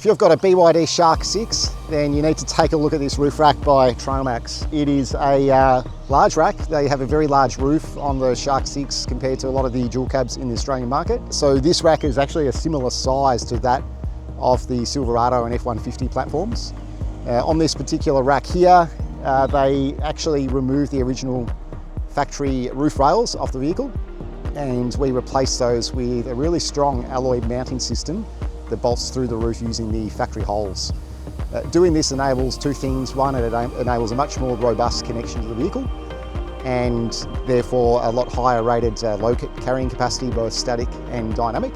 If you've got a BYD Shark 6, then you need to take a look at this roof rack by TrailMax. It is a large rack. They have a very large roof on the Shark 6 compared to a lot of the dual cabs in the Australian market. So this rack is actually a similar size to that of the Silverado and F-150 platforms. On this particular rack here, they actually removed the original factory roof rails off the vehicle, and we replaced those with a really strong alloy mounting system that bolts through the roof using the factory holes. Doing this enables two things. One, it enables a much more robust connection to the vehicle, and therefore a lot higher rated load carrying capacity, both static and dynamic.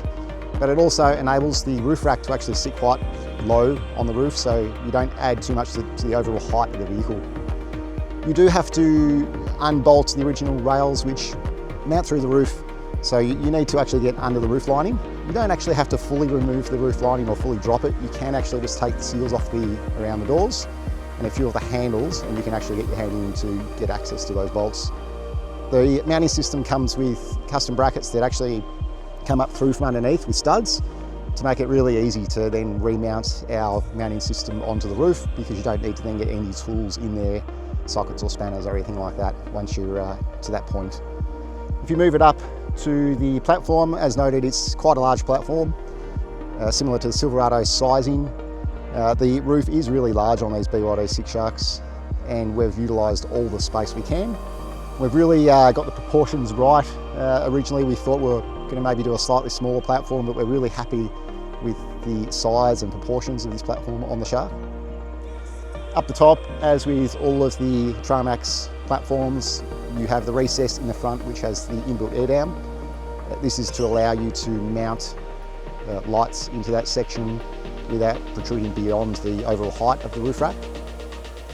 But it also enables the roof rack to actually sit quite low on the roof, so you don't add too much to the overall height of the vehicle. You do have to unbolt the original rails which mount through the roof, so you need to actually get under the roof lining. You don't actually have to fully remove the roof lining or fully drop it. You can actually just take the seals off around the doors and a few of the handles, and you can actually get your hand in to get access to those bolts. The mounting system comes with custom brackets that actually come up through from underneath with studs to make it really easy to then remount our mounting system onto the roof, because you don't need to then get any tools in there, sockets or spanners or anything like that once you're to that point. If you move it up to the platform, as noted, it's quite a large platform, similar to the Silverado's sizing. The roof is really large on these BYD 6 Sharks, and we've utilised all the space we can. We've really got the proportions right. Originally we thought we were going to maybe do a slightly smaller platform, but we're really happy with the size and proportions of this platform on the Shark. Up the top, as with all of the TrailMax platforms, you have the recess in the front which has the inbuilt air dam. This is to allow you to mount lights into that section without protruding beyond the overall height of the roof rack.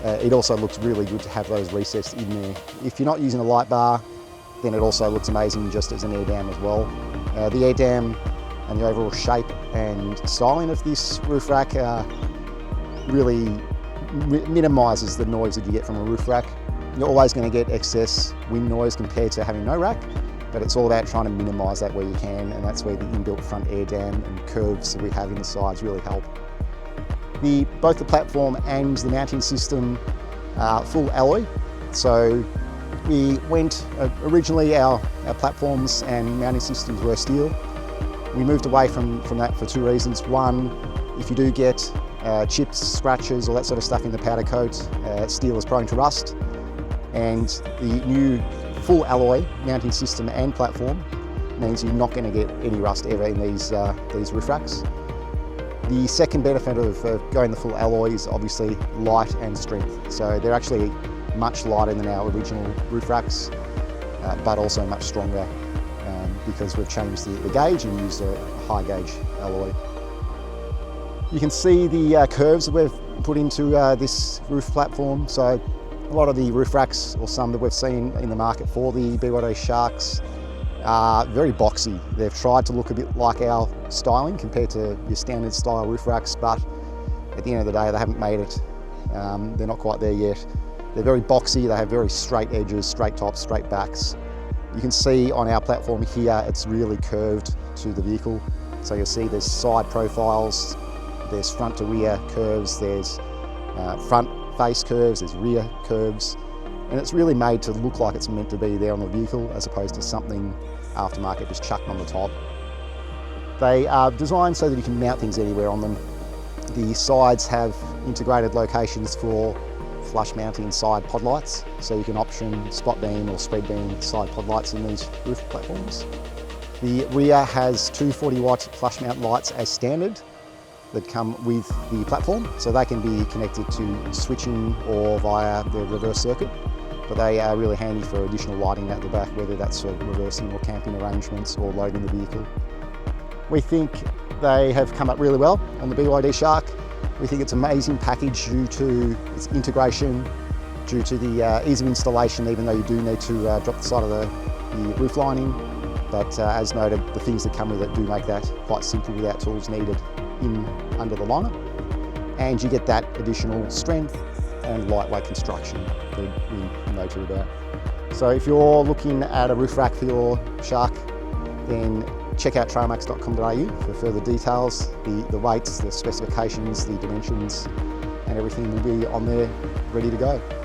It also looks really good to have those recessed in there. If you're not using a light bar, then it also looks amazing just as an air dam as well. The air dam and the overall shape and styling of this roof rack really minimises the noise that you get from a roof rack. You're always going to get excess wind noise compared to having no rack, but it's all about trying to minimise that where you can, and that's where the inbuilt front air dam and curves that we have in the sides really help. Both the platform and the mounting system are full alloy. So we went, originally our platforms and mounting systems were steel. We moved away from that for two reasons. One, if you do get chips, scratches, all that sort of stuff in the powder coat, steel is prone to rust. And the new full alloy mounting system and platform means you're not going to get any rust ever in these roof racks. The second benefit of going the full alloy is obviously light and strength. So they're actually much lighter than our original roof racks, but also much stronger because we've changed the gauge and used a high gauge alloy. You can see the curves that we've put into this roof platform. So a lot of the roof racks, or some that we've seen in the market for the BYD Sharks, are very boxy. They've tried to look a bit like our styling compared to your standard style roof racks, but at the end of the day they haven't made it. They're not quite there yet. They're very boxy, they have very straight edges, straight tops, straight backs. You can see on our platform here it's really curved to the vehicle. So you'll see there's side profiles, there's front to rear curves, there's front face curves, there's rear curves, and it's really made to look like it's meant to be there on the vehicle as opposed to something aftermarket just chucked on the top. They are designed so that you can mount things anywhere on them. The sides have integrated locations for flush mounting side pod lights, so you can option spot beam or spread beam side pod lights in these roof platforms. The rear has two 40-watt flush mount lights as standard that come with the platform, so they can be connected to switching or via the reverse circuit, but they are really handy for additional lighting at the back, whether that's for reversing or camping arrangements or loading the vehicle. We think they have come up really well on the BYD Shark. We think it's an amazing package due to its integration, due to the ease of installation, even though you do need to drop the side of the roof lining. But as noted, the things that come with it do make that quite simple without tools needed under the liner, and you get that additional strength and lightweight construction that we know too about. So if you're looking at a roof rack for your Shark, then check out trailmax.com.au for further details. The weights, the specifications, the dimensions, and everything will be on there ready to go.